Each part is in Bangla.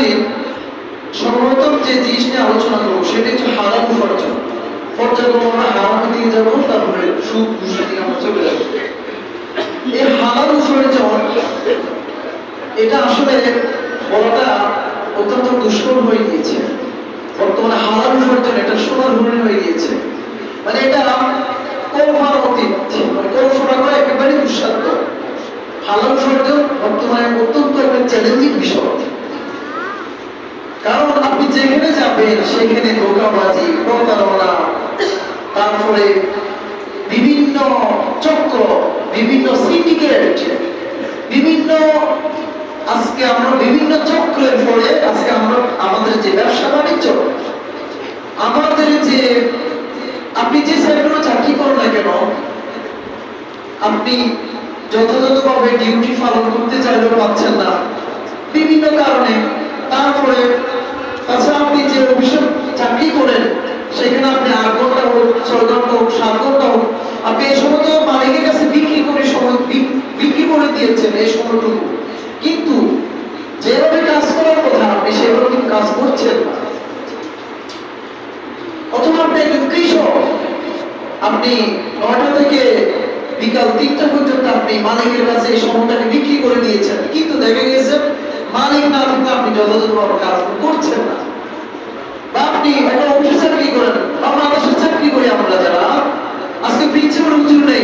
হাজিরিন, সর্বপ্রথম যে জিনিস নিয়ে আলোচনা করবো সেটা হচ্ছে হারাম উপার্জন। পর্যায়ক্রমে আমরা হারামের দিকে যাবো, তারপরে সুদ ঘুষের দিকে আমরা চলে যাবো। এই হালাল উপার্জন এটা আসলে বলাটা অত্যন্ত দুষ্কর হয়ে গিয়েছে। বর্তমানে হালাল উপার্জন এটা সোনার হরিণ হয়ে গিয়েছে। মানে এটা কল্পনার অতীত, মানে কল্পনা করা একেবারে দুঃসাধ্য। হালাল উপার্জন বর্তমানে অত্যন্ত একটা চ্যালেঞ্জিং বিষয়। কারণ আপনি যেখানে যাবেন সেখানে ধোঁকাবাজি, প্রতারণা, তারপরে বিভিন্ন চক্র, বিভিন্ন সিন্ডিকেট, বিভিন্ন আজকে আমরা বিভিন্ন চক্রের ফলে আজকে আমরা আমাদের যে ব্যবসা বাণিজ্য, আমাদের যে আপনি যে সেক্টরে চাকরি করেন না কেন, আপনি যথাযথভাবে ডিউটি পালন করতে চাইলেও পাচ্ছেন না বিভিন্ন কারণে। তারপরে তাছাড়া আপনি যে অফিসে চাকরি করেন সেখানে আপনি 8 ঘন্টা হোক, 6 ঘন্টা হোক, 7 ঘন্টা হোক, আপনি এই সময় তো মালিকের কাছে বিক্রি করে দিয়েছেন এই সময়টুকু, কিন্তু যেভাবে কাজ করার কথা আপনি সেভাবে কিন্তু কাজ করছেন না। অথবা আপনি একজন কৃষক, আপনি 9টা থেকে বিকাল 3টা পর্যন্ত আপনি মালিকের কাছে এই সময়টাকে বিক্রি করে দিয়েছেন, কিন্তু দেখা গেছে মালিক না থাকলে আপনি যথাযথভাবে কাজ করছেন না। বা আপনি একটা অফিসে চাকরি করেন, আমরা দেশের চাকরি করি, আমরা যারা আজকে প্রিন্সিপাল হুজুর নেই,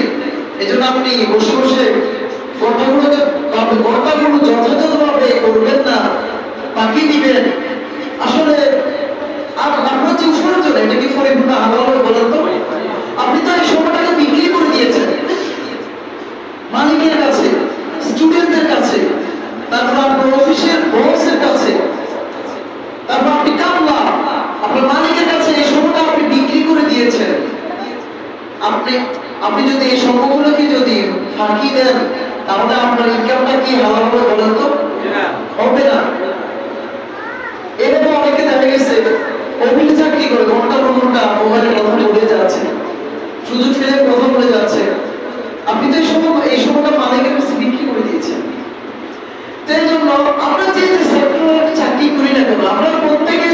এই জন্য আপনি বসে বসে ঘটনাগুলো যথাযথভাবে করবেন না, বাকি দিবেন। আসলে আপনার যে উপার্জন এটা কি পরিপূর্ণ হালাল বলেন তো? আপনি তো এই সময়টাকে বিক্রি করে দিয়েছেন মালিকের কাছে, স্টুডেন্টদের কাছে, তারপর আপনার অফিসের বসের কাছে, তারপর আপনি কামলা আপনার মালিকের কাছে এই সময়টা আপনি বিক্রি করে দিয়েছেন। আপনি যদি এই সময়গুলোকে যদি ফাঁকি দেন তাহলে আপনার ইনকামটা কি হালাল হবে বলেন তো? হবে না। এরকম অনেকে দেখা গেছে অফিসে চাকরি করে ঘন্টার পর ঘন্টা মোবাইলে কথা বলে যাচ্ছে, সুযোগ ফেলে কথা বলে যাচ্ছে। আপনি তো এই সময়টা মালিকের কাছে বিক্রি করে দিয়েছেন। তাই জন্য আমরা যে সেক্টরে চাকরি করি না কেন, আমরা প্রত্যেকে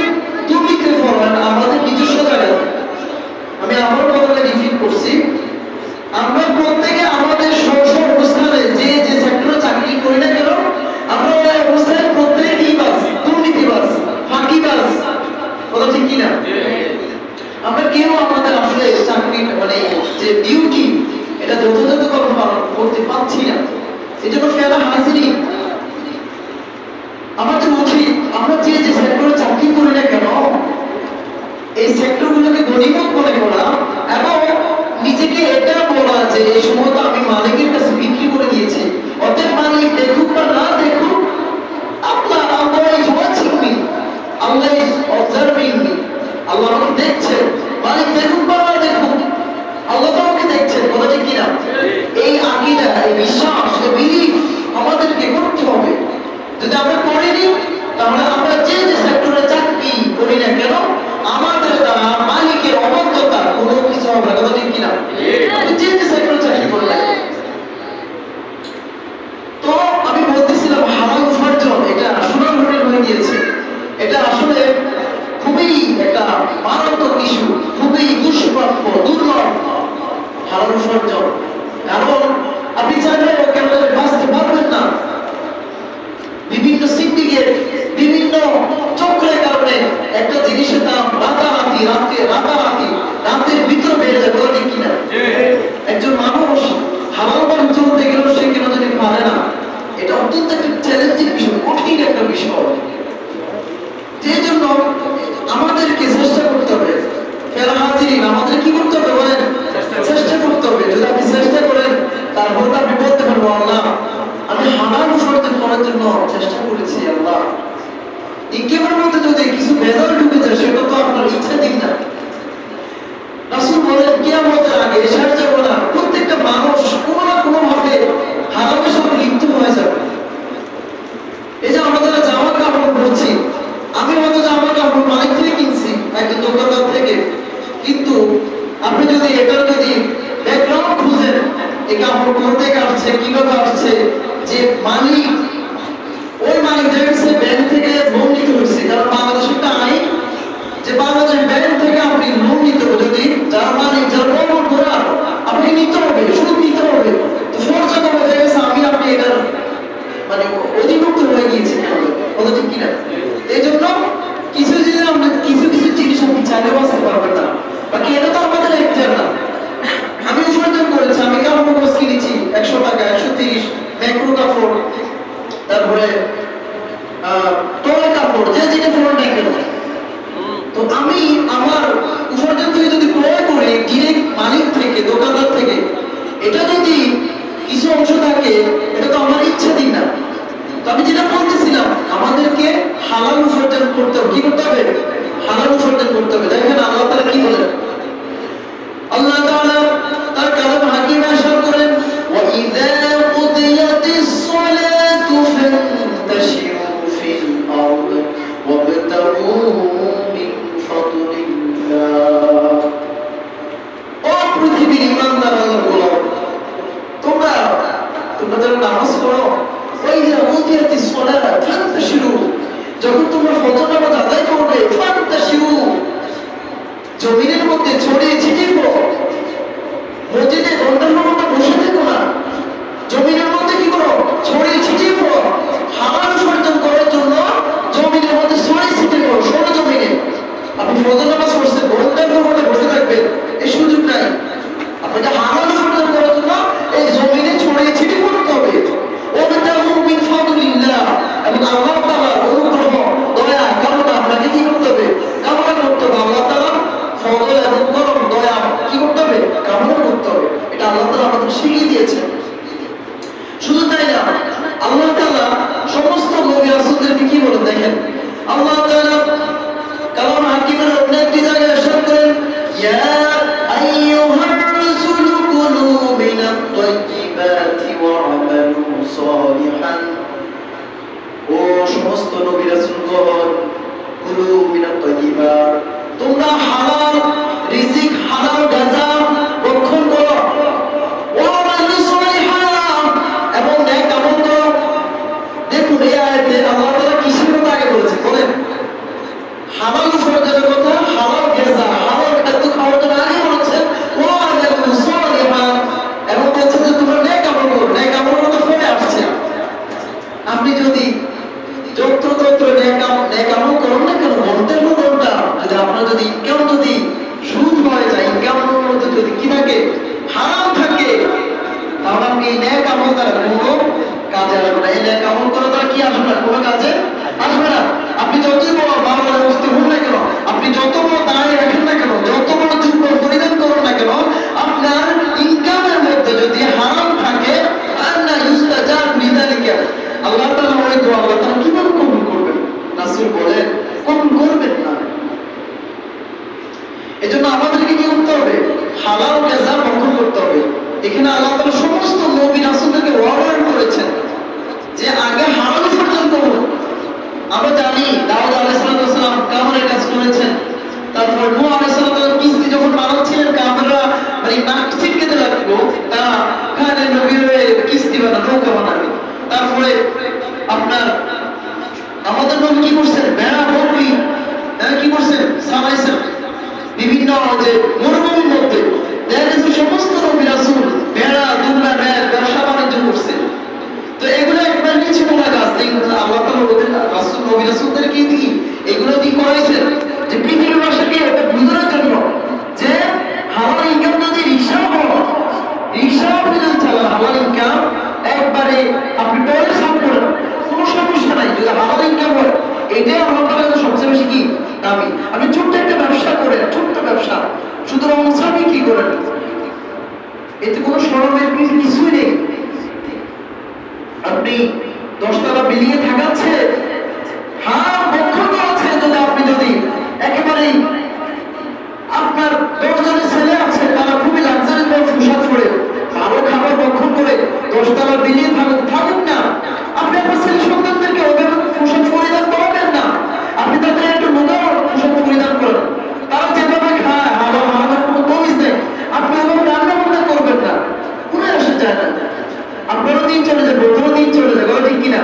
দুর্নীতির ফল আমাদের নিজস্ব জায়গায়। আমি আমার কথাটা রিপিট করছি, আমরা প্রত্যেকে আমাদের স্ব অবস্থানে যে যে সেক্টরে চাকরি করি না কেন, আমরা ওই অবস্থায় প্রত্যেকেই বাস, দুর্নীতিবাজ, ফাঁকিবাজ। কথা ঠিক কিনা? আমরা কেউ আমাদের আসলে চাকরি মানে যে ডিউটি এটা যথাযথভাবে পালন করতে পারছি না। এই জন্য ফেরা হাজিরি আমাদের উচিত আমরা যে যে সেক্টরে চাকরি করি না কেন এই সেক্টরগুলোকে গণিমত মনে করা এবং নিজেকে এটা বলা যে এই সময় তো আমি মালিকের কাছে বিক্রি করে দিয়েছি, অতএব মালিক দেখুক বা না দেখুক, Allah is watching me, Allah is observing me, আল্লাহ আমাকে দেখছেন। মালিক দেখুক বা না দেখুক, আল্লাহ তো আমাকে দেখছেন। বলা যায় কিনা? এই আকীদা, এই বিশ্বাস, এই বিলিফ আমাদেরকে করতে হবে। যদি আমরা করিনি তাহলে আমরা যে যে সেক্টরে চাকরি করি না কেন আমাদের দ্বারা মালিকের অবাধ্যতা কোনো কিছু হবে না। ঠিক কিনা? যে যে সেক্টরে চাকরি করি না। তো আমি বলতেছিলাম হালাল উপার্জন এটা সোনার হরিণ হয়ে গিয়েছে। এটা আসলে খুবই একটা মারাত্মক ইস্যু, খুবই দুষ্প্রাপ্য, দুর্লভ হালাল উপার্জন। কারণ আপনি চাইলে কেন বাঁচতে পারবেন না। বিভিন্ন সিন্ডিকেট, বিভিন্ন চক্রের কারণে একটা জিনিসের দাম রাতের ভিতরে বেড়ে যায়। বলা ঠিক কিনা? একজন মানুষ হালাল উপার্জন চলতে গেলেও সে কেন যদি পারে না, এটা অত্যন্ত একটা চ্যালেঞ্জিং বিষয়, কঠিন একটা বিষয়। যে জন্য আমাদেরকে চেষ্টা করতে হবে। ফেরা হাজিরিন আমাদের কি করতে হবে বলেন? চেষ্টা করতে হবে। যদি আপনি চেষ্টা করেন তারপর আপনি বলতে পারবো আল্লাহ আমি হালাল উপার্জন করার জন্য চেষ্টা করেছি, আল্লাহ ইনকামের মধ্যে যদি কিছু ভেজাল ঢুকে যায় সেটা তো আপনার ইচ্ছা দিন না। রাসূল বলেন কিয়ামতের আগে এশার যাবে না, প্রত্যেকটা মানুষ কোনো না কোনো ভাবে হারামের সাথে লিপ্ত হয়ে যাবে। এই যে আমরা যারা জামা কাপড় পরছি, আমি হয়তো জামা কাপড় মালিক থেকে কিনছি, একজন দোকানদার থেকে, কিন্তু আপনি যদি এটার যদি ব্যাকগ্রাউন্ড খুঁজেন, এই কাপড় কোথা থেকে আসছে, কিভাবে আসছে, যে মালিক ওই মালিক দেখা গেছে ব্যাংক থেকে লোন নিতে হয়ে গিয়েছে বলো ঠিক কিনা? এই জন্য কিছু জিনিস আমরা কিছু জিনিস আপনি চাইলে বাঁচতে পারবেন না, বাকি এটা তো আমাদের এখতিয়ার না। আমি উপার্জন করেছি, আমি কাপড় কিনেছি 100 টাকা 130, ম্যাক্রো কাপড়, তারপরে তোলা কাপড়, যে যেটা পড়ুন না কেন, তো আমি আমার উপার্জন থেকে যদি ক্রয় করে ডিরেক্ট মালিক থেকে দোকানদার থেকে, এটা যদি কিছু অংশ থাকে, এটা তো আমার ইচ্ছা দিন না। তো আমি যেটা বলতেছিলাম, আমাদেরকে হালাল উপার্জন করতে হবে। কি করতে হবে? হালাল উপার্জন করতে হবে। দেখেন আল্লাহ তাআলা কি বলেন, আল্লাহ তাআলা তার কালাম হাকিমে ইরশাদ করেন, ওয়া ইযা কুদিয়াতিস সালাতু ফান্তাশিরু ফিল আরদ ওয়াবতাগু মিন ফাদলিল্লাহ। ও পৃথিবীর ঈমানদার আল্লাহর গোলাম, তোমরা যারা নামাজ পড়ো, ওই যে কুদিয়াতিস সালাত ফান্তাশিরু, যখন তোমরা ফজর নামাজ আদায় করবে, ফান্তাশিরু, জমিনের মধ্যে ছড়িয়ে ছিটিয়ে পড়ো। মসজিদে ঘন্টার মতো বসে থেকো না, জমিনের মধ্যে কি করো? ছড়িয়ে ছিটিয়ে পড়ো। হালাল উপার্জন করার জন্য জমিনের মধ্যে ছড়িয়ে ছিটিয়ে পড়ো। সরে জমিনে আপনি ফজর নামাজ পড়ছেন, ঘন্টার মধ্যে বসে থাকবেন, এই সুযোগ নাই। আপনাকে হালাল উপার্জন করার জন্য এই জমিনে ছড়িয়ে ছিটিয়ে পড়তে হবে। ওয়াবতাগু মিন ফাদলিল্লাহ, এবং আল্লাহ তাআলার অনুগ্রহ, দয়া, করুণা আপনাকে কি করতে হবে? কামনা করতে হবে। আল্লাহ তাআলার ফজল এবং করম, দয়া কি করতে হবে? কামনা করতে হবে। এটা আল্লাহ তাআলা আমাদের শিখিয়ে দিয়েছেন। শুধু তাই না, আল্লাহ তাআলা সমস্ত নবী রাসূলদেরকে কি বলেন দেখেন, আল্লাহ তাআলা কালাম হাকিমের অন্য একটি জায়গায় ইরশাদ করেন, ইয়া আইয়ুহার রাসূলু কুলু মিনাত তাইয়্যিবাতি ওয়া'মালু সালিহান। ও সমস্ত নবী রাসূলগণ, কুলু মিনাত তাইয়্যিবাত, তোমরা হালাল রিজিক, হালাল গাযা ভক্ষণ করো, ওয়া'মালু সালিহান, এবং নেক আমল করো। দেখুন এই আয়াতে আল্লাহ তাআলা কিসের কথা আগে বলেছেন বলেন? হালাল উপার্জনের কথা, হালাল গাযা, হালাল খাদ্য খাওয়ার জন্য আগে বলেছেন ওয়া'মালু সালিহান, এবং বলছেন যে তোমরা নেক আমল করো। নেক আমল তো পরে আসছে। আপনি যদি যত্র নেক আমল করেন না কেন, ঘন্টার পর ঘন্টা যদি আপনার যদি ইনকাম যদি সুদ হয়ে যায়, ইনকামের মধ্যে যদি কি থাকে? হারাম থাকে, তাহলে আপনি এই নেক আমল দ্বারা কোনো কাজে আসবে না। এই নেক আমল করা দ্বারা কি আসবে না? কোনো কাজে আসবে না। আপনি যতই বড় বাংলার বস্তি হন না কেন, আপনি যত বড় দাঁড়িয়ে রাখেন না কেন, যত বড় যুদ্ধ পরিধান করুন না কেন, আপনার ইনকামের মধ্যে যদি হারাম থাকে, আন্না ইউস্তাজাব লিযালিকা, আল্লাহ তাআলা ওই দোয়া আল্লাহ তাআলা কিভাবে কবুল করবেন? রাসূল বলেন কবুল করবেন না। এজন্য আমাদেরকে কি করতে হবে? হালাল গাযা ভক্ষণ করতে হবে। এখানে আল্লাহ তাআলা সমস্ত নবী রাসূলদেরকে ওয়ার্ন করেছেন যে আগে হালাল উপার্জন করুন। আমরা জানি দাউদ আলাইহিস সালাম কামরের কাজ করেছেন, তারপর নূহ আলাইহিস সালাম কিস্তি যখন বানাচ্ছিলেন, কামরা মানে নাক ছিটকেতে লাগলো, তারা খানে নবীর কিস্তি বানানো, নৌকা বানাবে। তারপরে আপনার আমাদের নবী কি করছেন? ভেড়া বকরি কি করছেন? সামাইছেন বিভিন্ন যে মরুভূমির মধ্যে। দেখা গেছে সমস্ত নবী রাসূল ভেড়া, দুম্বা, ব্যবসা বাণিজ্য করছেন। তো এগুলো একবার নিচে বলা গাছ, আল্লাহ তাআলা ওদের রাসূল নবী রাসূলদেরকে কি এগুলো কি করাইছেন? যে পৃথিবীর ভাষাকে এটা বোঝানোর জন্য যে হালাল ইনকাম যদি রিকশা আপনি যদি চালান, হালাল ইনকাম একবারে আপনি পরে সাম করেন, কোনো সমস্যা নাই। যদি হালাল ইনকাম হয়, এটাই আল্লাহ তাআলার সবচেয়ে বেশি কি দামি। আপনি ছোট্ট একটা ব্যবসা করেন, ছোট্ট ব্যবসা, শুধু রমজান বিক্রি করেন, এতে কোনো শরমের কিছুই নেই। আপনি 10 তলা বিল্ডিংয়ে থাকাচ্ছে, হ্যাঁ ভক্ষণ আছে। যদি একেবারেই আপনার 10 জনের ছেলে আছে, তারা খুবই লাক্সারি করে পোশাক পরে ভালো খাবার ভক্ষণ করে 10 তলা বিল্ডিং থাকুক না, আপনি আপনার ছেলে সন্তানদেরকে ওদের পোশাক পরিধান করবেন না। আপনি তাদের একটু মোটা পোশাক পরিধান করেন, তারা যেভাবে খায় আমাদের কোনো তমিজ নেই, আপনি ওভাবে রান্না বান্না করবেন না, পুরো আসে যায় না। আপনারও দিন চলে যাবে, ওদেরও দিন চলে যাবে, ঠিক কিনা?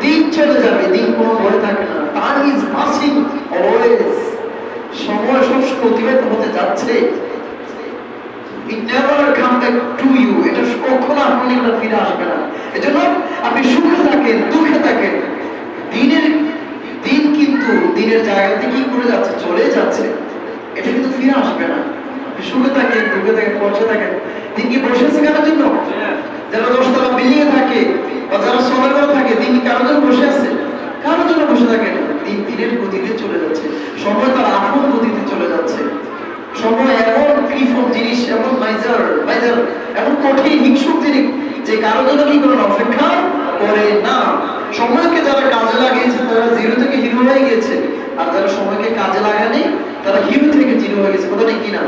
দিন চলে যাবে, দিন কোনো ভয় থাকে না। টাইম ইজ পাসিং অলওয়েজ, সময় সবসময় অতিবাহিত হতে যাচ্ছে। It never come back to you, এটা কখনো আপনার নিকটে ফিরে আসবে না। এজন্য আপনি সুখে থাকেন, দুঃখে থাকেন, দিনের জায়গাতে কি করে যাচ্ছে, চলে যাচ্ছে, এটা কিন্তু ফিরে আসবে না। সুখে থাকেন, দুঃখে থাকেন, কষ্টে থাকেন, দিন কি বসে আছে কারোর জন্য? যারা 10 তলা বিল্ডিং থাকে বা যারা সবার ঘরে থাকে, দিন কি কারোর জন্য বসে আছে? কারোর জন্য বসে থাকে না। দিন দিনের গতিতে চলে যাচ্ছে, সময় তার আপন গতিতে চলে যাচ্ছে। সময় এমন কৃপণ জিনিস, এমন মাইজার এমন কঠিন হিংসুক জিনিস যে কারোর জন্য কি করে অপেক্ষা করে না। সময়কে যারা কাজে লাগিয়েছে তারা জিরো থেকে হিরো হয়ে গেছে, আর যারা সময়কে কাজে লাগায়নি তারা হিরো থেকে জিরো হয়ে গেছে। কথা ঠিক কিনা?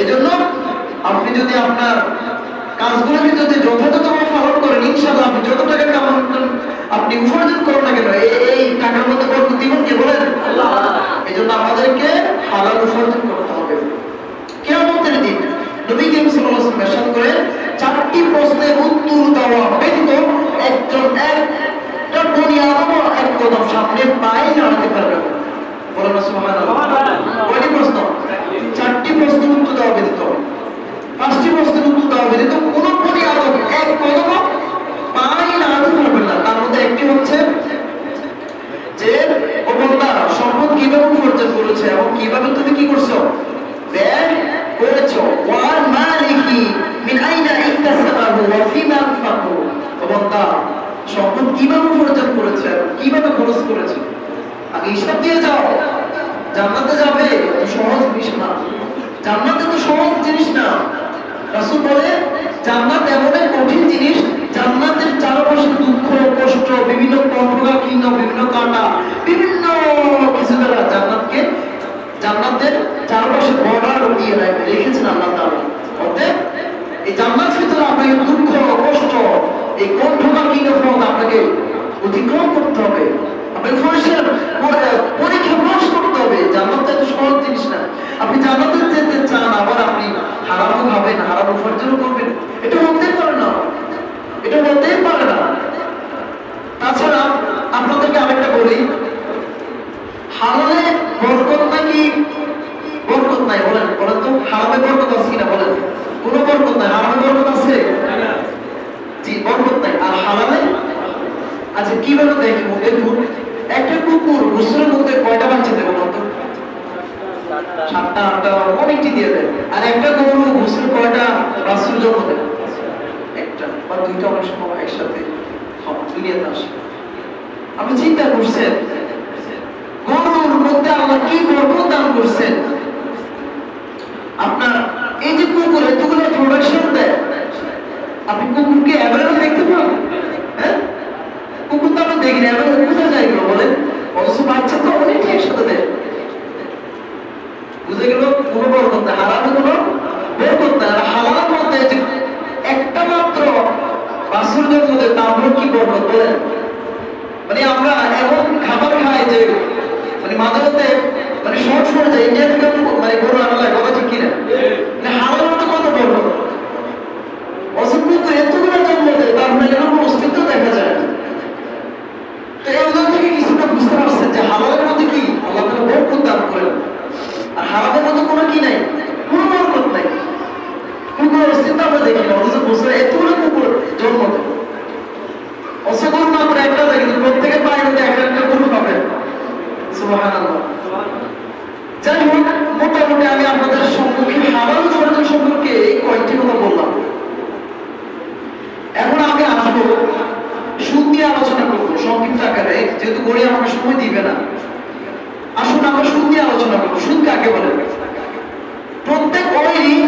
এজন্য আপনি যদি আপনার কাজগুলোকে যদি যথাযথভাবে পালন করেন, ইনশাআল্লাহ আপনি যত টাকা কামান আপনি উপার্জন করেন না কেন, এই টাকার মধ্যে বরকত দিবেন কে বলেন? আল্লাহ। এজন্য আমাদেরকে হালাল উপার্জন করতে হবে। কিয়ামতের দিন নবী করিম সাল্লাল্লাহু আলাইহি ওয়াসাল্লাম ইরশাদ করেন, 4টি প্রশ্নের উত্তর দেওয়া ব্যতীত একজন একটা বনি আদম এক কদম সামনে পায়ে নাড়াতে পারবে না। বলেন সুবহানাল্লাহ। কয়টি প্রশ্ন? 4টি প্রশ্নের উত্তর দেওয়া ব্যতীত, 5টি প্রশ্নের উত্তর দেওয়া ব্যতীত কোন বনি আদম এক কদম পায়ে নাড়াতে পারবে না। তার মধ্যে একটি হচ্ছে যে ও বান্দা, সম্পদ কিভাবে উপার্জন করেছে এবং কিভাবে তুমি কি করছো, ব্যয় করেছো। ওয়াল মালিকি মিন আইনা ইকতাসাবাহু ওয়া ফিমা আনফাকু। ও বান্দা, সম্পদ কিভাবে উপার্জন করেছে এবং কিভাবে খরচ করেছে, আগে হিসাব দিয়ে যাও। জান্নাতে যাবে তো সহজ জিনিস না, জান্নাতে তো সহজ জিনিস না। রাসূল বলে জান্নাত এমন এক কঠিন জিনিস, জান্নাতের চারপাশে দুঃখ কষ্ট, বিভিন্ন কণ্ঠকাকীর্ণ, বিভিন্ন কাঁটা, বিভিন্ন কিছু দ্বারা জান্নাতের চারপাশে বর্ডার দিয়ে রেখেছেন আল্লাহ তাআলা। অতএব এই জান্নাতের ভিতরে আপনাকে দুঃখ কষ্ট, এই কণ্ঠকাকীর্ণ পথ আপনাকে অতিক্রম করতে হবে, আপনাকে পরীক্ষা পাস করতে হবে। জান্নাত এত সহজ জিনিস না। আপনি জান্নাতে যেতে চান, আবার আপনি হারামও খাবেন, হারাম উপার্জনও করবেন, এটা হতেই পারে না, এটা হতেই পারে না। তাছাড়া আপনাদেরকে আরেকটা বলি, হারামে বরকত নাকি বরকত নাই? বলেন বলেন তো, হারামে বরকত আছে কিনা বলেন? কোনো বরকত নাই। হারামে বরকত আছে? জি, বরকত নাই। আর হারামে আচ্ছা কিভাবে দেখবো? দেখুন, একটা কুকুর গোসলের মধ্যে কয়টা বাচ্চা দেবে বলতো? 7টা 8টা অনেকটি দিয়ে দেয়। আর একটা গরু গোসল কয়টা বাছুর জন্ম দেয়? একটা বা 2টা, অনেক সময় একসাথে দুনিয়াতে আসে। আপনি চিন্তা করছেন গরুর মধ্যে আল্লাহ কি বরকত দান করছেন? আপনার এই যে কুকুর এতগুলো প্রোডাকশন দেয়, আপনি কুকুরকে অ্যাভেলেবল দেখতে পান? হ্যাঁ, কুকুর তো আমরা দেখি না, অ্যাভেলেবল কোথায় যায় এগুলো বলেন? অবশ্য বাচ্চা তো অনেকই একসাথে দেয়। বুঝে গেল? কোনো বরকত নাই, হারামে কোনো বরকত নাই। আর হালালের মধ্যে যে একটা মাত্র বাছুর জন্ম দেয়, তারপর কি বরকত বলেন? মানে আমরা এমন খাবার খাই যে মানে মাঝে মধ্যে মানে শর্ট পড়ে যায়, ইন্ডিয়া থেকে মানে গরু আনা লাগে। কথা ঠিক কিনা? মানে হালালের মধ্যে কত বরকত, অসংখ্য এতগুলো জন্ম দেয়, তার মানে এর কোনো অস্তিত্ব দেখা যায় না। তো এই উদাহরণ থেকে কিছুটা বুঝতে পারছেন যে হালালের মধ্যে কি আল্লাহ তাআলা বরকত দান করেন, আর হারামের মধ্যে কোনো কি নাই, কোনো বরকত নাই। কুকুরের অস্তিত্ব আমরা দেখি না, অথচ বছরে এতগুলো কুকুর জন্ম দেয়। অসংখ্য না করে একটা দেখি, প্রত্যেকের পায়ের মধ্যে একটা একটা গরু পাবেন। সুবহানাল্লাহ। যাই হোক, মোটামুটি আমি আপনাদের সম্মুখে হালাল উপার্জন সম্পর্কে এই কয়েকটি কথা বললাম। এখন আমি আসবো সুদ নিয়ে আলোচনা করবো সংক্ষিপ্ত আকারে, যেহেতু গড়ি আমাকে সময় দিবে না। আসুন আমরা সুদ নিয়ে আলোচনা করবো। সুদ কাকে বলে? প্রত্যেক ওই ঋণ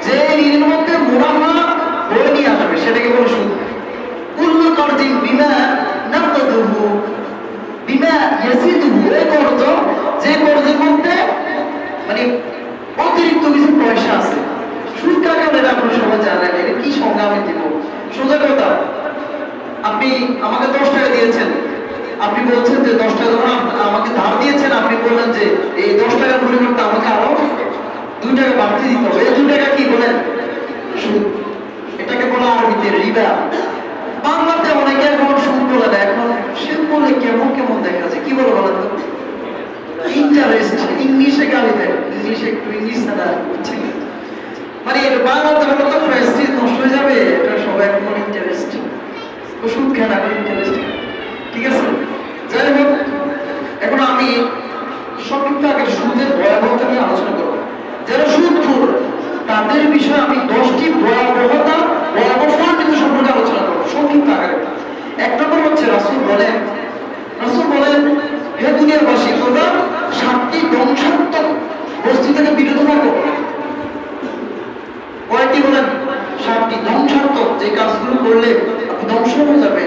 যে ঋণের মধ্যে মুনাফা বয়ে নিয়ে আসবে সেটাকে বলে সুদ। কুল্লু কারদিন বিমা নাকদুহু বিমা ইয়াসিদুহু, এই কর্জ যে কর্জের মধ্যে মানে অতিরিক্ত কিছু পয়সা আছে। সুদ কাকে বলে এটা আপনারা সবাই জানেন। এটা কি সংজ্ঞা আমি দিব? সোজা কথা, আপনি আমাকে 10 টাকা দিয়েছেন, আপনি বলছেন যে 10 টাকা যখন আমাকে ধার দিয়েছেন, আপনি বললেন যে এই 10 টাকার পরিবর্তে আমাকে আরো 2 টাকা বাড়তি দিতে হবে। এই 2 টাকা কি বলেন? সুদ। এটাকে বলা আরবিতে রিবা। বাংলাতে অনেকে এখন সুদ বলে না, এখন সুদ বলে কেমন কেমন দেখা যায়। কি বলে বলেন তো? ইন্টারেস্ট। ইংলিশে গালি দেয়, ইংলিশে একটু ইংলিশ ছাড়া মানে বাংলাতে হলো তো প্রেস্টিজ নষ্ট হয়ে যাবে, এটা সবাই এখন ইন্টারেস্ট। সুদ খেলা ইন্টারেস্ট, ঠিক আছে? যাই হোক, এখন আমি হে দুনিয়াবাসী, তোমরা 7টি ধ্বংসাত্মক বস্তু থেকে বিরত থাকো। কয়টি বলেন? 7টি ধ্বংসাত্মক, যে কাজগুলো করলে আপনি ধ্বংস হয়ে যাবে,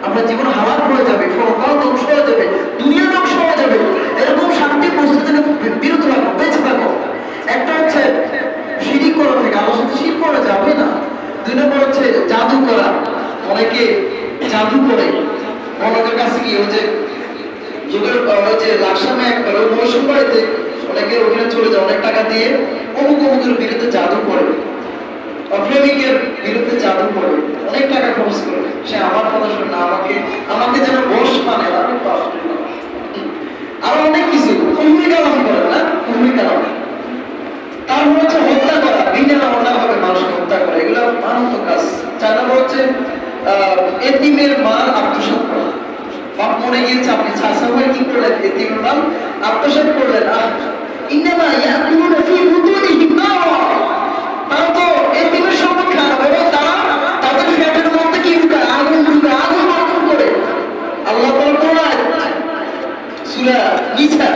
আপনার জীবন হালাক হয়ে যাবে, পরকাল ধ্বংস হয়ে যাবে, দুনিয়া ধ্বংস হয়ে যাবে, এরকম 7টি বস্তু থেকে বিরত থাকো, বেঁচে থাকো। একটা হচ্ছে শিরিক করা থেকে, আল্লাহর সাথে শিরক করা যাবে না। 2 নম্বর হচ্ছে জাদু করা। অনেকে জাদু করে, অনেকের কাছে গিয়ে ওই যে লাকসামে একবার ওই মৌসুম বাড়িতে অনেকে ওখানে চলে যায়, অনেক টাকা দিয়ে অমুকের বিরুদ্ধে জাদু করে, প্রেমিকের বিরুদ্ধে জাদু করে, অনেক টাকা খরচ করে। সে আমার কথা শুনে না, আমাকে যেন বস মানে আরো অনেক কিছু কুহুরি কালাম করে না, কুহুরি কালাম। তারপর হচ্ছে হত্যা করা, বিনা ভাবে মানুষকে হত্যা করা, এগুলো মারাত্মক কাজ। 4 নম্বর হচ্ছে এতিমের মাল আত্মসাৎ করা। বাপ মরে গিয়েছে, আপনি চাষা হয়ে কি করলেন? এতিমের মাল আত্মসাৎ করলেন। ইন্নামা ইয়াকুলুনা ফি বুতুনিহিম নারা, তারা তো এতিমের সম্পদ খায় এবং তারা তাদের পেটের মধ্যে কি ঢুকায়? আগুন ঢুকায়, আগুন মাখন করে। আল্লাহ তাআলা কোরআন সূরা নিসা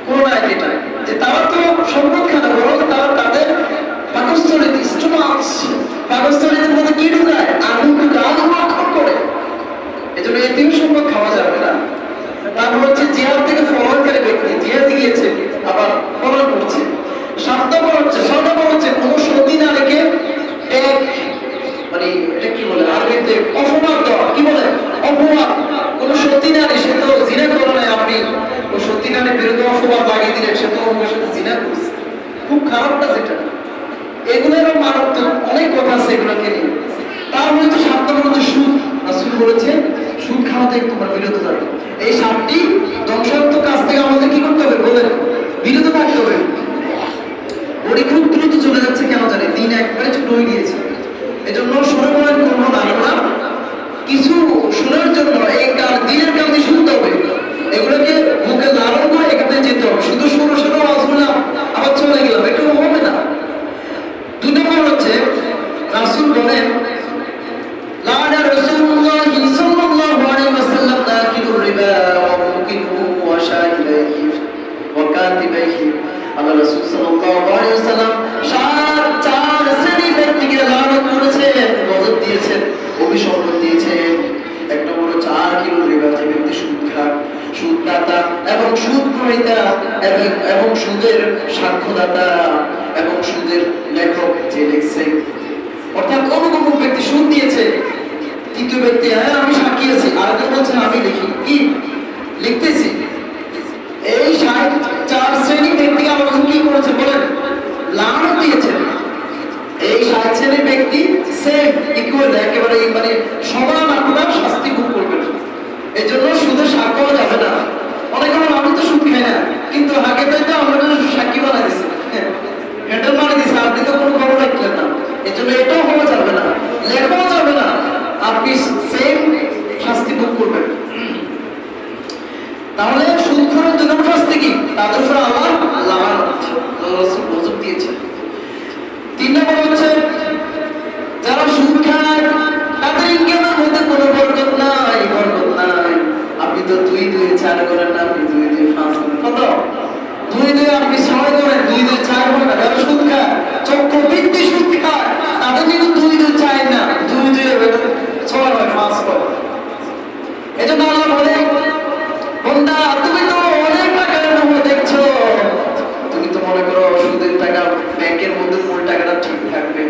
কোরআন এটা যে তারা তো সম্পদ খায় না, বরং তারা তাদের পাকস্থলীতে পাকস্থলীদের মধ্যে কি ঢুকায়? আগুন ঢুকায়, আগুন মাখন করে। এজন্য এতিম সম্পদ খাওয়া যাবে না। তারপর হচ্ছে জিহাদ থেকে ফলানকারী ব্যক্তি, জিহাদে গিয়েছে আবার ফলান করছে। 7 নম্বর হচ্ছে কোন সতী নারীকে মানে এটা কি বলে আরবিতে অপবাদ দেওয়া। কি বলে? অপবাদ। কোন সতী নারী, সে তো জিনা করে নাই, আপনি ওই সতী নারীর বিরুদ্ধে অপবাদ লাগিয়ে দিলেন, সে তো ওর সাথে জিনা করছে। খুব খারাপ কাজ এটা। এগুলোরও মারাত্মক অনেক কথা আছে এগুলোকে নিয়ে। তার মধ্যে 7 নম্বর হচ্ছে সুদ। রাসূল বলেছে সুদ খাওয়া থেকে তোমরা বিরত থাকো। এই 7টি ধ্বংসাত্মক কাজ থেকে আমাদের কি করতে হবে? বলেন, বিরত থাকতে হবে। ওটি খুব দ্রুত চলে যাচ্ছে, কেন জানি দিন একবারে ছোট হয়ে গিয়েছে। এজন্য শুনে বলেন করবো না, আমরা কিছু শোনার জন্য এই দিনের কাজে শুনতে হবে, এগুলোকে বুকে লালন করে এখানে যেতে হবে। শুধু শুনো আওয়াজ শুনলাম আবার চলে গেলাম, এটা হবে না। 2 নম্বর হচ্ছে রাসূল বলেন লানা রাসূলুল্লাহি সাল্লাল্লাহু আলাইহি ওয়াসাল্লাম আকিলুর রিবা ওয়া মুকিলহু ওয়া শাহিদাইহি ওয়া কাতিবাইহি। আল্লাহ রাসূল সাল্লাল্লাহু আলাইহি ওয়াসাল্লাম 4 শ্রেণীর ব্যক্তিকে লানত করেছেন, গজব দিয়েছেন, অভিশংসন দিয়েছেন। 1 নম্বর হচ্ছে আকিলুর রিবা, যে ব্যক্তি সুদ খায়, সুদদাতা এবং সুদ গ্রহীতা এবং সুদের সাক্ষ্যদাতা এবং সুদের লেখক, যে লিখছে, অর্থাৎ অমুক ব্যক্তি সুদ দিয়েছে, 3য় ব্যক্তি আমি সাক্ষী আছি, আরেকজন বলছে আমি লিখতেছি। এই 4 শ্রেণীর ব্যক্তি আমাকে কি করেছে বলেন? লানত দিয়েছে। এই 7 শ্রেণীর ব্যক্তি সেম ইকুয়াল, একেবারে মানে সমান আপনার শাস্তি ভোগ করবেন। এই জন্য সুদের সাক্ষ্য যাবে না। অনেকে বলেন আমি তো সুদ খাই না, কিন্তু আগে তো আমরা সাক্ষী বানাই দিচ্ছি, হেডেল বানিয়ে দিচ্ছে, আপনি তো কোনো খবর রাখলেন না। এই জন্য এটাও হওয়া যাবে না, লেখাও যাবে না, আপনি সেম শাস্তি ভোগ করবেন। তাহলে সুদখোরের 2 নম্বর শাস্তি কি? তাদের উপর আল্লাহ লানত, রাসূল গজব দিয়েছেন। 3 নম্বর হচ্ছে যারা সুদ খায় তাদের ইনকামের মধ্যে কোনো বরকত নাই। আপনি তো 2 4 করেন না, আপনি 2 5 করেন, কত 2 আপনি 6 করেন, 2 4 করেন না। যারা সুদ খায়, চক্রবৃদ্ধি সুদ খায়, তাদের কিন্তু 2 4 না, 2 6 হয়, 5 হয়। এজন্য আল্লাহ বলে বান্দা তুমি তো অনেক টাকার মধ্যে দেখছো, তুমি তো মনে করো সুদের টাকা ব্যাংকের মধ্যে মূল টাকাটা ঠিক থাকবে।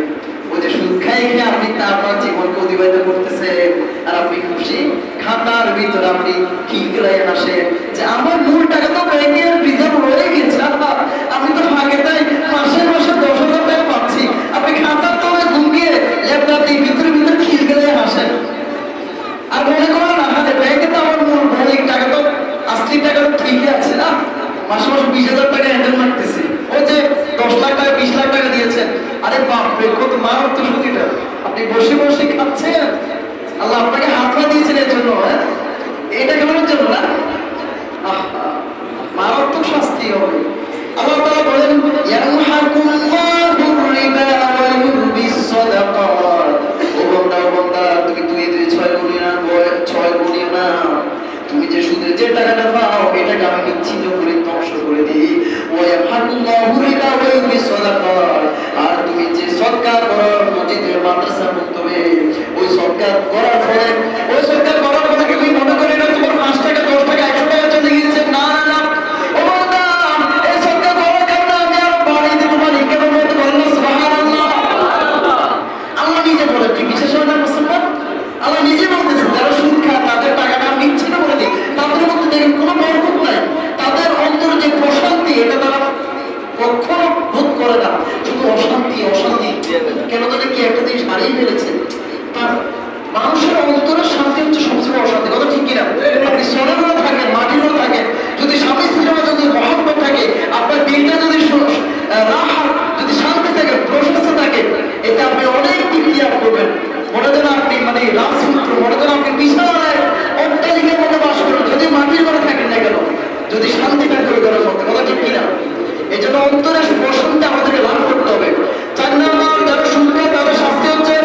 ওই যে সুদ খাই আপনি আপনার জীবনকে অতিবাহিত করতেছেন, আর আপনি খুশি। খাতার ভিতরে আপনি কি করে আসেন যে আমার মূল টাকা তো ব্যাংকের রিজার্ভ রয়ে গেছে, আমি তো ফাঁকে তাই মাসে 10,000 টাকা পাচ্ছি। আপনি খাতার তলে ঘুমিয়ে ল্যাপটপ ভিতরে খিল গেলে হাসেন, আর মনে করেন না ব্যাংকে তো আমার মূল মৌলিক টাকা তো আসলি টাকা তো ঠিকই আছে না, মাসে 20,000 টাকা হ্যান্ডেল মারতেছি। ওই যে 10 লাখ টাকা 20 লাখ টাকা দিয়েছেন, আরে বাপরে কত মারাত্মক সুদিটা, আপনি বসে খাচ্ছেন। আল্লাহ আপনাকে হাত পা দিয়েছেন এর জন্য, এটা কেমন জন্য না, মারাত্মক শাস্তি হবে। আল্লাহ তাআলা বলেন ইয়ামহাকুল্লাহুর রিবা ওয়া ইউরবিস সাদাকাত। ও বান্দা তুমি 2 6 গুণিও না, 6 গুণিও না, তুমি যে সুদের যে টাকাটা পাও এটাকে আমি বিচ্ছিন্ন করে ধ্বংস করে দিই। ওয়ায়াফাকুল্লাহু রিবা ওয়া ইউরবি সাদাকাত। আর তুমি যে সদকা করো মসজিদের মাদ্রাসার মাধ্যমে, ওই সদকা করার ফলে তুমি মনে করে না তোমার 5 টাকা 10 টাকা 100 টাকা চলে গিয়েছে। না না না, ও বান্দা, এই সদকা করার কারণে আমি আরো বাড়িয়ে দিতে পারি। কেন বলতে পারলো সুবহানাল্লাহ? আল্লাহ নিজে বলেন, কি বিশেষ হয় না মুসলমান? আল্লাহ নিজে বলতেছেন যারা সুদ খায় তাদের টাকাটা আমি বিচ্ছিন্ন করে দিই। তাদের মধ্যে দেখেন কোনো বরকত নাই, তাদের অন্তরে যে প্রশান্তি এটা তারা কখনো বোধ করে না, শুধু অশান্তি অশান্তি। কেন তাদের কি একটা জিনিস হারিয়ে ফেলেছে? তার মানুষের অন্তরের শান্তি হচ্ছে সবচেয়ে অশান্তি। কথা ঠিক কিনা? আপনি সোনারও থাকেন, মাটিরও থাকেন, যদি স্বামী স্ত্রীর মধ্যে যদি মহব্বত থাকে, আপনার দিনটা যদি রাহাত, যদি শান্তি থাকে, প্রশস্ত থাকে, এটা আপনি অনেক দিক দিয়ে করবেন। মনে যেন আপনি মানে রাজপুত্র, মনে যেন আপনি বিশাল অট্টালিকার মধ্যে বাস করেন, যদি মাটির ঘরে থাকেন না কেন, যদি শান্তি থাকে ওই ঘরের মধ্যে। কথা ঠিক কিনা? এই জন্য অন্তরের প্রশান্তি আমাদেরকে লাভ করতে হবে। 4 নম্বর, যারা সুদ খায় তাদের শাস্তি হচ্ছে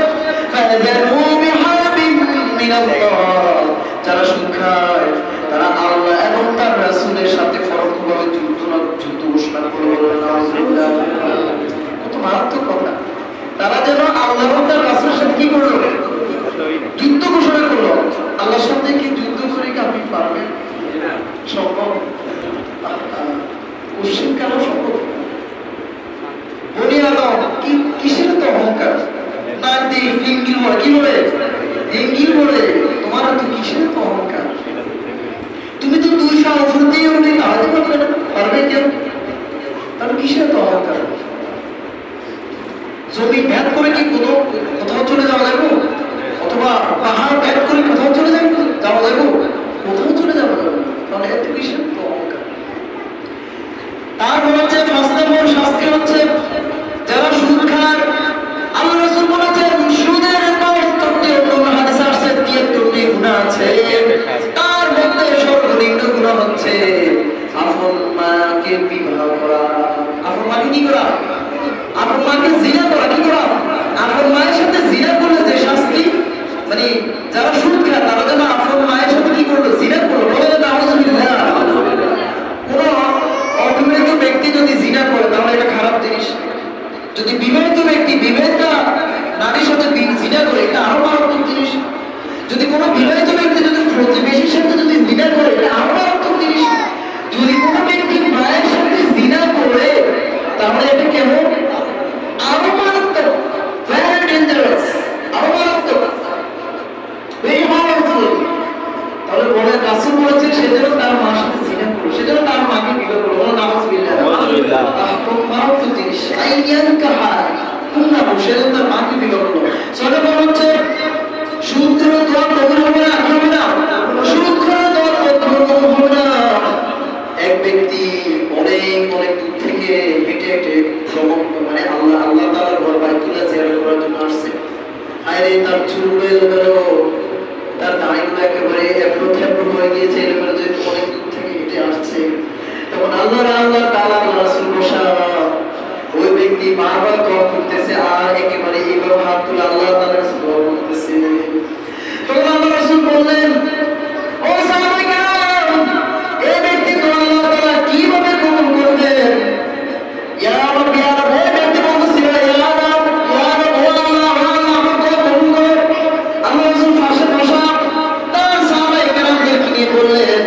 যারা সুদ খায় তারা আল্লাহ এবং তার রাসূলের সাথে পরোক্ষভাবে যুদ্ধ ঘোষণা করলো। কত মারাত্মক কথা! তারা যেন আল্লাহ এবং তার রাসূলের সাথে কি করলো? যুদ্ধ ঘোষণা করলো। আল্লাহর সাথে কি যুদ্ধ করে কি আপনি পারবেন? সম্ভব? কোশ্চেন কেন সম্ভব? বনি আদম কিসের তো অহংকার? না দিয়ে ফিঙ্গিল বলে, কি বলে? ফিঙ্গিল বলে। তোমার তো কিসের তো অহংকার? তুমি তো 200 ওষুধ দিয়ে উঠে দাঁড়াতে পারবে না, পারবে কেউ? তাহলে কিসের তো অহংকার? জমি ভেদ করে কি কোথাও চলে যাওয়া যাবো? অথবা পাহাড় ভেদ করে কোথাও চলে যাবো? কোথাও চলে যাবো না। তাহলে এত কিসের তো অহংকার? তারপর হচ্ছে 5 নম্বর শাস্তি হচ্ছে যারা সুদ খায়। আল্লাহ রাসূল বলেছেন সুদের 72 হাদিস আছে, 73 গুনাহ আছে। তার মধ্যে সর্বনিম্ন গুনাহ হচ্ছে আপন মাকে বিবাহ করা। আপন মাকে কি করা? আপন মাকে জিনা করা। কি করা? আপন মায়ের সাথে জিনা করলে যে শাস্তি, মানে যারা সুদ খায় তারা যেন আপন মায়ের সাথে কি করলো? জিনা করলো। বলে নাউযুবিল্লাহ। কোন অবিবাহিত ব্যক্তি যদি জিনা করে তাহলে এটা খারাপ জিনিস। যদি বিবাহিত ব্যক্তি বিবাহিতা নারীর সাথে জিনা করে এটা আরো মারাত্মক জিনিস। যদি কোনো বিবাহিত ব্যক্তি যদি প্রতিবেশীর সাথে যদি জিনা করে এটা আরো মারাত্মক জিনিস। যদি কোনো ব্যক্তি মায়ের সাথে জিনা করে তাহলে এটা কেমন? আরো মারাত্মক, ভেরি ডেঞ্জারাস, আরো মারাত্মক, ভেরি হার্মফুল। তাহলে বলে রাসূল বলেছেন সেজন্য তার মার সাথে জিনা করলো, সেজন্য তার মাকে বিবাহ করলো। নাউযুবিল্লাহ। মারাত্মক জিনিস। আইয়ানকাহা কুন্নাহু, সেজন্য তার মাকে বিবাহ করলো। সর্বপ্রথম হচ্ছে সুদ করে দোয়া কবুল হবে না, কি হবে না? সুদ করে দোয়া কবুল হবে না। এক ব্যক্তি অনেক দূর থেকে হেঁটে হেঁটে ভ্রমণ মানে আল্লাহ তাআলার ঘর বাইতুল্লাহ জিয়ারত করার জন্য আসছে। আরে তার চুল এলোমেলো, তার দাড়িগুলো একেবারে এবড়ো হয়ে গিয়েছে, এলোমেলো, যে অনেক দূর থেকে হেঁটে আসছে। তখন আল্লাহ তাআলা রাসূল বসা, ওই ব্যক্তি বারবার দোয়া করতেছে আর একেবারে এইভাবে হাত তুলে আল্লাহ তাআলার কাছে দোয়া করতেছে। তখন আল্লাহ রাসূল বললেন, ও সাহাবায়ে কেরাম, এই ব্যক্তি দোয়া আল্লাহ তাআলা কিভাবে কবুল করবেন? ইয়া রাব্বি, ইয়া রাব্বি, এই ব্যক্তি বলতেছে ইয়া রাব্বি, ইয়া রাব্বি, ও আল্লাহ, আমার দোয়া কবুল করুন। আল্লাহ রাসূল পাশে বসা তার সাহাবায়ে কেরামদেরকে নিয়ে বললেন,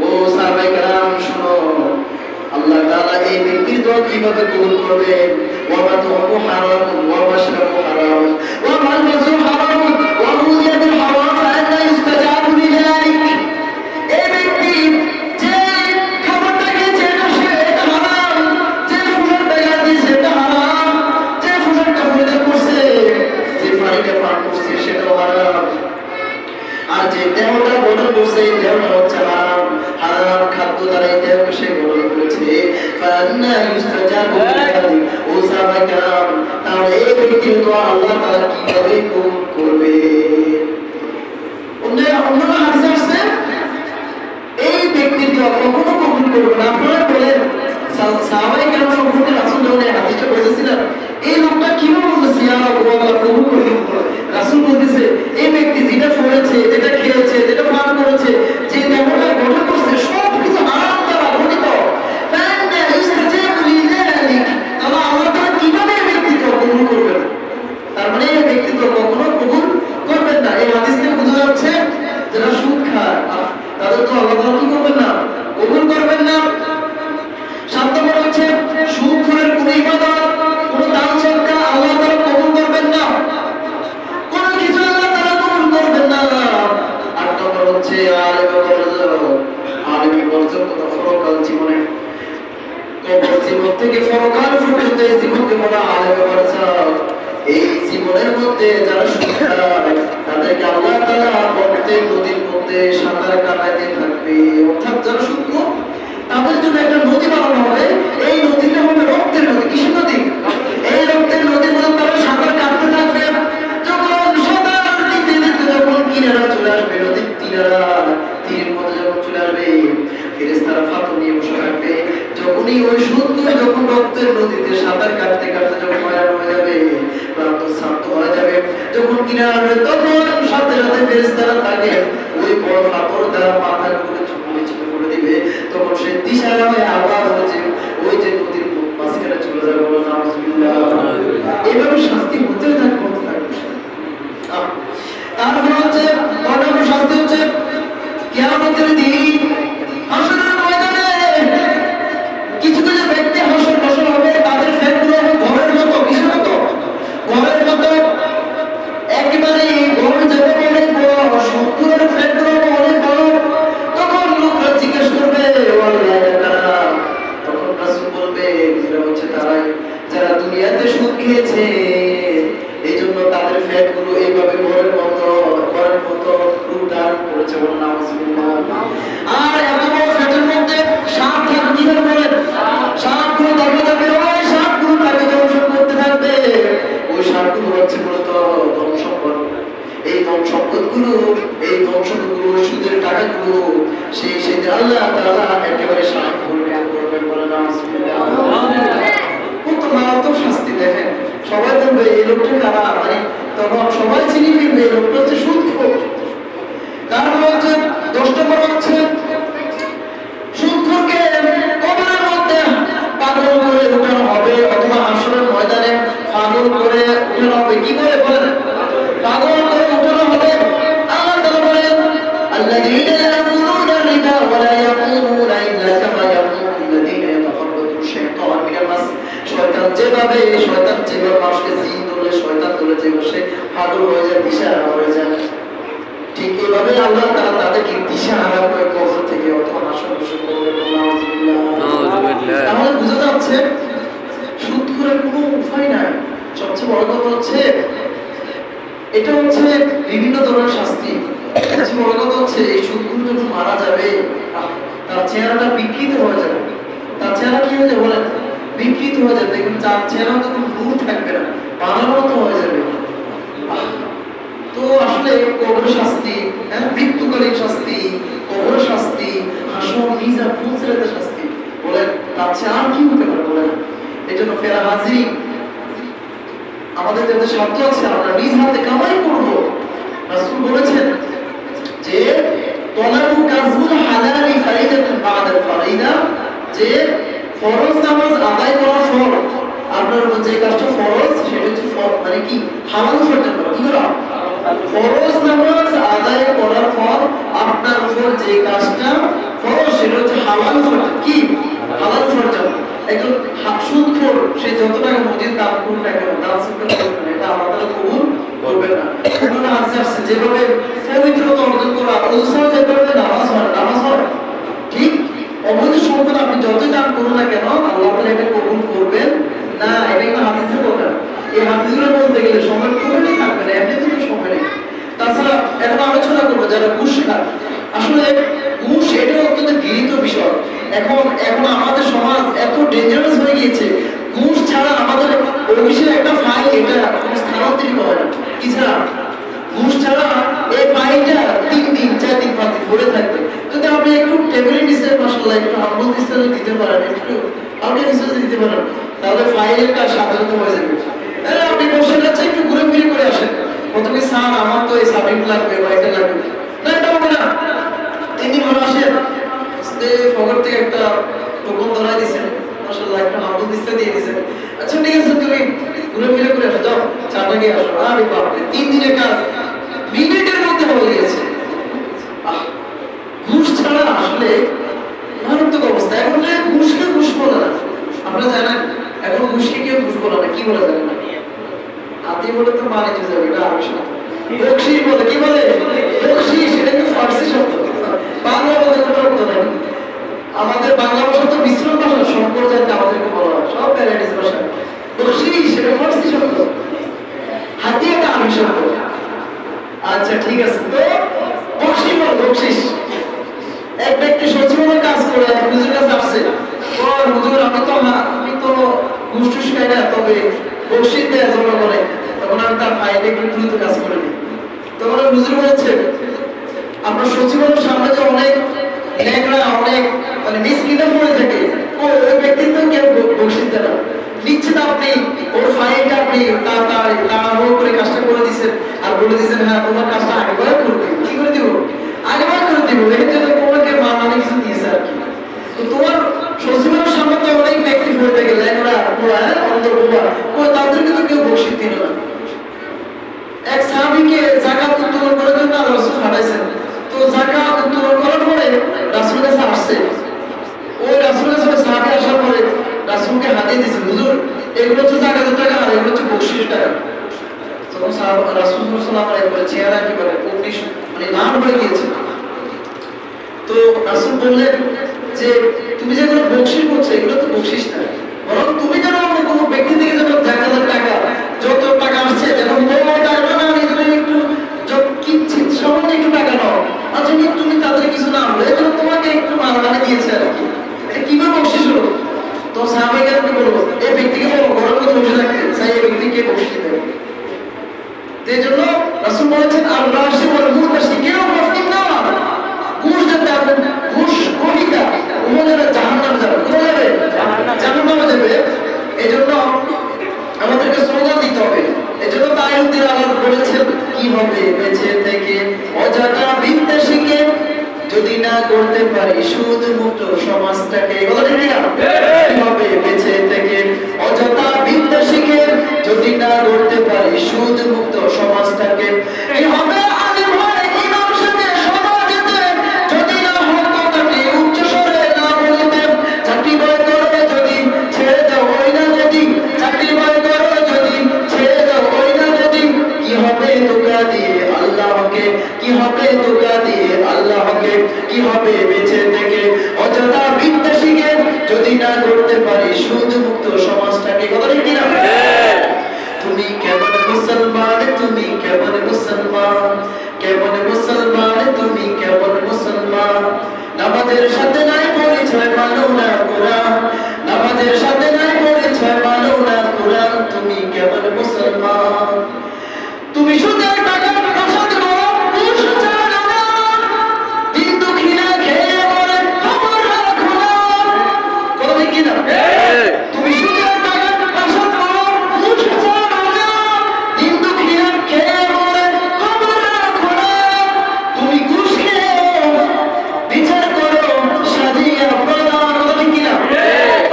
ও সাহাবায়ে কেরাম শুনো, আল্লাহ তাআলা এই ব্যক্তির দোয়া কিভাবে কবুল করবেন? ওয়া মাতুহু হারাম ওয়া মাশরাবু হারাম ওয়া মালবাসু হারাম ওয়া গুযিয়া বিল হারাম ফাআন্না ইস্তাজাবু লিযালিক। এই ব্যক্তি যে খাবারটা খেয়েছে এটা হারাম, যে ফুলটা লাগিয়েছে এটা হারাম, যে ফুলটা পরিধান করছে, যে পানিটা পান করছে সেটাও হারাম, আর যে দেহটা গঠন করছে এই দেহটা হচ্ছে হারাম। হারাম খাদ্য দ্বারা এই দেহকে সে গঠন করেছে। ফাআন্না ইস্তাজাবু লিযালিক। ও সাহাবায়ে কেরাম, তাহলে এই ব্যক্তির দোয়া আল্লাহ তাআলা কিভাবে কবুল করবে? অন্য হাদিসে আসছে এই ব্যক্তির দোয়া কখনো কবুল করবে না। আপনারা বলেন সাহাবায়ে কেরাম সম্পর্কে রাসূল যখন এই হাদিসটা বলেছিলেন, এই লোকটা কিভাবে বলতেছে ইয়া রাব্বি আল্লাহ কবুল করবে? রাসূল বলতেছে এই ব্যক্তি যেটা পড়েছে, যেটা খেয়েছে, যেটা পান করেছে, যে দেহটা থেকে পরকাল পর্যন্ত এই জীবনকে বলা আলেমে বারসাত। এই জীবনের মধ্যে যারা সুখ খায় তাদেরকে আল্লাহ তাআলা প্রত্যেক নদীর মধ্যে সাঁতার কাটাতে থাকবে। অর্থাৎ যারা সুখ তাদের জন্য একটা নদী বানানো হবে। এই নদীটা হবে রক্তের নদী। কিসের নদী? এই রক্তের নদীর মধ্যে তারা সাঁতার কাটতে থাকবে। যখন সাঁতার দিতে দিতে যখন কিনারা চলে আসবে, নদীর কিনারা তীরের মধ্যে যখন চলে আসবে, ফেরেশতারা ফাতর নিয়ে বসে থাকবে। যখনই ওই সুন্দর যখন রক্তের নদীতে সাঁতার কাটতে কাটতে যখন হয়রান হয়ে যাবে, ক্লান্ত শ্রান্ত হয়ে যাবে, যখন কিনারা আসবে, তখন সাথে সাথে ফেরেশতারা তাকে ওই বড় ফাতর দ্বারা মাথার উপরে চুপড়ে করে দিবে। তখন সে দিশারা হয়ে আবার হচ্ছে ওই যে নদীর মাঝখানে চলে যাবে। বলো নাউজুবিল্লাহ। এইভাবে শাস্তি হতে থাকবে, হতে থাকবে। তারপর হচ্ছে অন্যান্য শাস্তি হচ্ছে কিয়ামতের দিন হাসরের ময়দানে কিছু কিছু ব্যক্তি হাসর বসর হবে, তাদের ফেটগুলো হবে ঘরের মতো। কিসের মতো? ঘরের মতো। একেবারে ঘর যাবে অনেক বড়, সত্তরের ফেটগুলো হবে অনেক বড়। তখন লোকরা জিজ্ঞেস করবে তখন রাসূল বলবে এরা হচ্ছে তারাই যারা দুনিয়াতে সুদ খেয়েছে, এই জন্য তাদের ফ্যাটগুলো এইভাবে ঘরের মতো রূপ ধারণ করেছে। বলুন নাউজুবিল্লাহ। আর এত বড় ফ্যাটের মধ্যে সাপ থাকে, কি বলেন? সাপগুলো দেখে যাবে, ওই সাপগুলো তাকে দংশন করতে থাকবে। ওই সাপগুলো হচ্ছে মূলত ধন সম্পদ। এই ধন সম্পদগুলো, এই ধন সম্পদগুলো, সুদের টাকাগুলো সেদিন আল্লাহ তাআলা একেবারে সাপ করবেন। বলেন নাউজুবিল্লাহ। কত মারাত্মক শাস্তি দেখেন। সবাই বলবে এই লোকটা কারা, মানে তখন সবাই চিনি ফেলবে এই লোকটা হচ্ছে সুদখোর। তারপর হচ্ছে 10 নম্বর হচ্ছে সুদখোরকে কবরের মধ্যে পাগল করে উঠানো হবে, অথবা হাসরের ময়দানে পাগল করে উঠানো হবে। কি করে বলেন? পাগল করে উঠানো হবে। আল্লাহ তাআলা বলেন আল্লাযীনা ইয়াকুলুনা রিবা ওয়া লা ইয়াকুলুনা ইল্লা কামা ইয়াকুলু আল্লাযীনা ইয়াতাফাক্কারু শাইতান মিনাল মাস। শয়তান যেভাবে মানুষকে জিন ধরে, শয়তান ধরে যে বসে পাগল হয়ে যায়, দিশাহারা হয়ে যায়, ঠিক এইভাবে আল্লাহ তাআলা তাদেরকে দিশাহারা করে কবর থেকে অথবা হাসর বসর করবে। নাউজুবিল্লাহ। তাহলে বুঝা যাচ্ছে সুদখোরের কোনো উপায় নাই। সবচেয়ে বড় কথা হচ্ছে এটা হচ্ছে বিভিন্ন ধরনের শাস্তি। সবচেয়ে বড় কথা হচ্ছে এই সুদখোর যখন মারা যাবে, তার চেহারাটা বিকৃত হয়ে যাবে। তার চেহারা কি হয়ে যাবে বলেন? বিকৃত হয়ে যাবে। দেখুন তার চেহারা যখন নূর থাকবে না, বানার মতো হয়ে যাবে। তো আসলে কবর শাস্তি, মৃত্যুকালীন শাস্তি, কবর শাস্তি, হাসর মিজান ফুলসিরাতের শাস্তি, বলেন তার চেয়ে আর কি হতে পারে বলেন? এই জন্য ফেরা হাজির আমাদের যাদের সাধ্য আছে আমরা নিজ হাতে কামাই করবো। রাসূল বলেছেন যে তলাবু কাজবুল হালালি ফারিদাতুন বা'দাল ফারিদা, যে ফরজ নামাজ আদায় করার পর আপনার উপর যে কাজটা ফরজ সেটা হচ্ছে মানে কি হালাল উপার্জন করা। কি করা? ফরজ নামাজ আদায় করার পর আপনার উপর যে কাজটা ফরজ সেটা হচ্ছে হালাল উপার্জন। কি? হালাল উপার্জন। একজন সুদখোর সে যত টাকা মসজিদ দান করুন না কেন, দান সদকা করবেন না, এটা আল্লাহ তাআলা কবুল করবেন না। কোরআনে আছে যেভাবে পবিত্রতা অর্জন করা, ওসব যেভাবে নামাজ হয়, নামাজ হয় ঠিক অবৈধ সম্পদ আপনি যতই দান করুন না কেন আল্লাহ তাআলা এটা কবুল করবেন না। এটা কিন্তু হাদিসে বলা। এই হাদিসগুলো বলতে গেলে সময় খুবই থাকবে না, এমনি তো সময় নেই। তাছাড়া এখন আলোচনা করবো যারা ঘুষ খায়। আসলে ঘুষ এটা অত্যন্ত ঘৃণিত বিষয়। এখন আমাদের সমাজ এত ডেঞ্জারাস হয়ে গিয়েছে, ঘুষ ছাড়া আমাদের অফিসের একটা ফাইল এটা স্থানান্তরিত হয় না। কি ছাড়া? ঘুষ ছাড়া এই ফাইলটা 3 দিন 4 দিন 5 দিন পড়ে থাকবে। যদি আপনি একটু টেবিলের নিচে মাশাআল্লাহ একটু হাম্বল ডিসপ্লে দিতে পারেন, একটু আপনি ডিসপ্লে দিতে পারেন, তাহলে ফাইলের কাজ সাধারণত হয়ে যাবে। আপনি বসে যাচ্ছে একটু ঘুরে ফিরে করে আসেন, প্রথমে স্যার আমার তো এই সাবজেক্ট লাগবে বা এটা লাগবে না, এটা হবে না। 3 দিন পরে আসেন, ফগর থেকে একটা টোকন ধরাই দিয়েছেন, মাশাআল্লাহ একটা হাম্বল ডিসপ্লে দিয়ে দিয়েছেন। আচ্ছা ঠিক আছে তুমি ঘুরে ফিরে করে আসো, যাও চাটা গিয়ে আসো। আরে বাপরে 3 দিনের কাজ মিনিটের মধ্যে হয়ে গেছে। ঘুষ ছাড়া আসলে মারাত্মক অবস্থা। এখন ঘুষকে ঘুষ বলে না, আপনারা জানেন এখন ঘুষকে কেউ ঘুষ বলে না। কি বলে জানেন না? আদি বলে তো মানে যাবে, এটা আবিষ্কার বকশিশ বলে। কি বলে? বকশিশ। এটা কিন্তু ফার্সি শব্দ, বাংলা বলে কোনো শব্দ নেই। আমাদের বাংলা ভাষা তো মিশ্র ভাষা, সম্পর্ক আমাদেরকে বলা হয়। আসছে, ওর হুজুর আমি তো ঘুষ টুস খাই না, তবে বকশিস দেয় জনগণে, তখন আমি তার ফাইলে একটু দ্রুত কাজ করে দিই। তখন হুজুর বলছে আপনার সচিবালয়ের সামনে যে অনেক ন্যাংরা অনেক মানে মিসকিনে পড়ে থাকে, ওই ব্যক্তির তো কেউ বকশিস দেয় না, নিশ্চিত আপনি ওর ফাইলটা আপনি তাড়াহুড়ো করে কাজটা করে দিচ্ছেন আর বলে দিচ্ছেন হ্যাঁ তোমার কাজটা আগেবার করে দিব। কি করে দিব? আগেবার করে দিব, এর জন্য তোমাকে মানানো কিছু দিয়েছে আর কি। তো তোমার সচিবালয়ের সামনে তো অনেক ব্যক্তি পড়ে থাকে ল্যাংরা পোড়া অন্তর্ভুয়া, তাদেরকে তো কেউ বকশিস দিল না। এক সাহাবীকে যাকাত উত্তোলন করার জন্য আল্লাহ রাসূল পাঠাইছেন। তো যাকাত উত্তোলন করার পরে রাসূলের কাছে আসছে, ওই রাসূলের কাছে সাহাবী আসার পরে রাসূলকে হাদিয়ে দিয়েছে, হুজুর এগুলো হচ্ছে যাকাতের টাকা আর এগুলো হচ্ছে বকশিশ টাকা। তখন সাহাবা রাসূল সাল্লাল্লাহু আলাইহি ওয়াসাল্লাম চেহারা কি বলে মানে লাল হয়ে গিয়েছে। তো রাসূল বললেন যে তুমি যেগুলো বকশিশ করছো এগুলো তো বকশিশ না, বরং তুমি যেন অন্য কোনো ব্যক্তি থেকে যেন যাকাতের টাকা যত টাকা আসছে যেন কিঞ্চিত সামান্য একটু টাকা নাও, আর যদি তুমি তাদের কিছু না হলে যেন তোমাকে একটু মানহানি দিয়েছে আর কি, এটা কিভাবে বকশিশ হলো? তো সাহাবায়ে কি বলবো, এই ব্যক্তিকে বলো ঘরের মধ্যে বসে থাকতে চাই, এই ব্যক্তিকে বকশিশ দেবে। এই জন্য রাসূল বলেছেন আল্লাহ রাশি ওয়াল মুরতাশি কেউ মুফতি না, ঘুষ দিতে হবে, ঘুষ গ্রহীতা ওদের জাহান্নামে যাবে। কোথায় যাবে? জাহান্নামে যাবে। এই জন্য আমাদেরকে স্লোগান দিতে হবে। এই জন্য তাইউদ্দিন আল্লাহ বলেছেন কিভাবে বেঁচে থেকে অযথা বিদ্যা শিখে যদি না করতে পারি সুদ মুক্ত সমাজটাকে, কিভাবে বেঁচে থেকে অযথা বিদ্যা শিখে যদি না করতে পারি সুদ মুক্ত সমাজটাকে, এই হবে আলিম হয় ইমাম সাহেব সমাজেতে যদি না হক কথাটি উচ্চ স্বরে না বলিতে, চাকরি বয় করে যদি ছেড়ে দাও ওই না যদি, চাকরি বয় করে যদি ছেড়ে দাও ওই না যদি, কি হবে ধোঁকা দিয়ে আল্লাহকে, কি হবে ধোঁকা দিয়ে আল্লাহকে, কি হবে বেঁচে থেকে অযথা বিদ্যা শিখে যদি না করতে পারি সুদ মুক্ত সমাজটাকে। কথা ঠিক কিনা? তুমি কেমন মুসলমান, তুমি কেমন মুসলমান, কেমন মুসলমান, তুমি কেমন মুসলমান, নামাজের সাথে নাই পরিচয় মানো না কোরআন, নামাজের সাথে নাই পরিচয় মানো না কোরআন, তুমি কেমন মুসলমান, তুমি সুদের টাকা প্রসাদ করো ঘুষ ছাড়ো না, দিন দুঃখীরা খেয়ে মরে খবর রাখো না। কথা ঠিক কিনা? তুমি সুদের টাকা প্রসাদ করো ঘুষ ছাড়ো না, দিন দুঃখীরা খেয়ে মরে খবর রাখো না, তুমি ঘুষ খেয়ে বিচার করো সাজিয়া প্রদান। কথা ঠিক কিনা?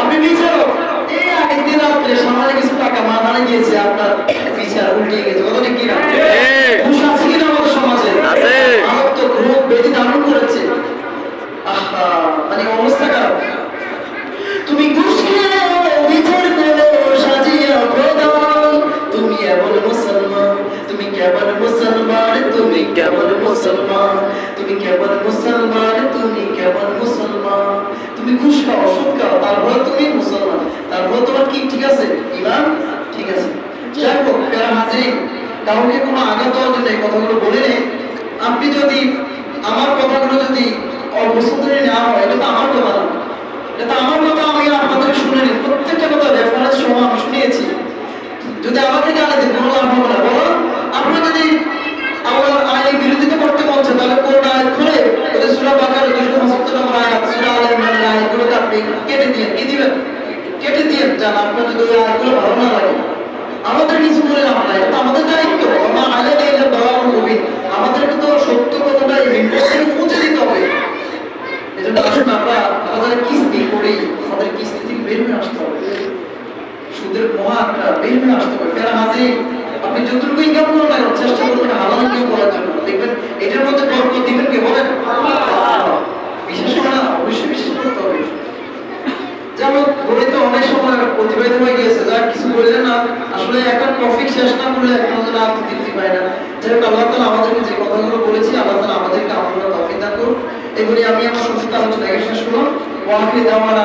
আপনি বিচারক, এই আগের দিন রাত্রে সামান্য কিছু টাকা মাথায় গিয়েছে, আপনার বিচার উল্টে গেছে। কথা ঠিক কিনা? ঘুষ আছে কিনা আমাদের সমাজে? আমার তো গ্রুপ বেদি ধারণ করেছে, আহা মানে অবস্থা খারাপ। তুমি ঘুষ খেয়ে বিচার করো সাজিয়া প্রদান, তুমি এমন মুসলমান, তুমি কেমন মুসলমান, তুমি কেমন মুসলমান, তুমি কেমন মুসলমান, তুমি কেমন মুসলমান, তুমি ঘুষ খাও সুদ খাও তারপরে তুমি মুসলমান, তারপরে তোমার কি ঠিক আছে? ইমান ঠিক আছে। যাই হোক প্যারা হাজিরিন, কাউকে কোনো আঘাত দেওয়ার জন্য এই কথাগুলো বলে নেই। আপনি যদি আমার কথাগুলো যদি অপছন্দ নেওয়া হয়, এটা তো আমার কথা না, এটা তো আমার কথা, আমি আপনাদের শুনে নিই, প্রত্যেকটা কথা রেফারেন্স সহ আমি শুনিয়েছি। যদি আমাকে গালি দেন কোনো লাভ হবে না, বরং আপনি যদি আমার আইনের বিরোধিতা করতে বলছে তাহলে কোন আয়াত খুলে ওদের সূরা বাকারা 275 নম্বর আয়াত, সূরা আলে ইমরানের আয়াতগুলোকে আপনি কেটে দিয়ে কি দিবেন? কেটে দিয়ে যান। আপনার যদি ওই আয়াতগুলো ভালো না লাগে আমাদের কিছু বলে লাভ নাই, এটা আমাদের দায়িত্ব। আমার আলে দিলে দয়া করবেন, আমাদেরকে তো সত্য কথাটা এই ভিডিওতে পৌঁছে দিতে হবে। এজন্য আসুন আমরা আমাদের কিস্তি করি, আমাদের কিস্তি থেকে বের হয়ে আসতে হবে, সুদের মহাটা বের হয়ে আসতে হবে। প্যারা হাজির, আপনি যতটুকু ইনকাম করুন না চেষ্টা করবেন হালাল ইনকাম করার জন্য, দেখবেন এটার মধ্যে বরকত দিবেন কে বলেন? বিশেষ করে না, অবশ্যই বিশেষ করতে হবে। যেমন ঘড়ি তো অনেক সময় অতিবাহিত হয়ে গিয়েছে, যা কিছু বললেন না, আসলে একটা টপিক শেষ না করলে এখন না তৃপ্তি পায় না। যাই হোক আল্লাহ তাআলা আমাদেরকে যে কথাগুলো বলেছি, আল্লাহ তাআলা আমাদেরকে আমল করার তৌফিক দান করুন। এগুলি আমি আমার সংক্ষিপ্ত আলোচনা শেষ করলাম। ওয়া আখিরু দাওয়ানা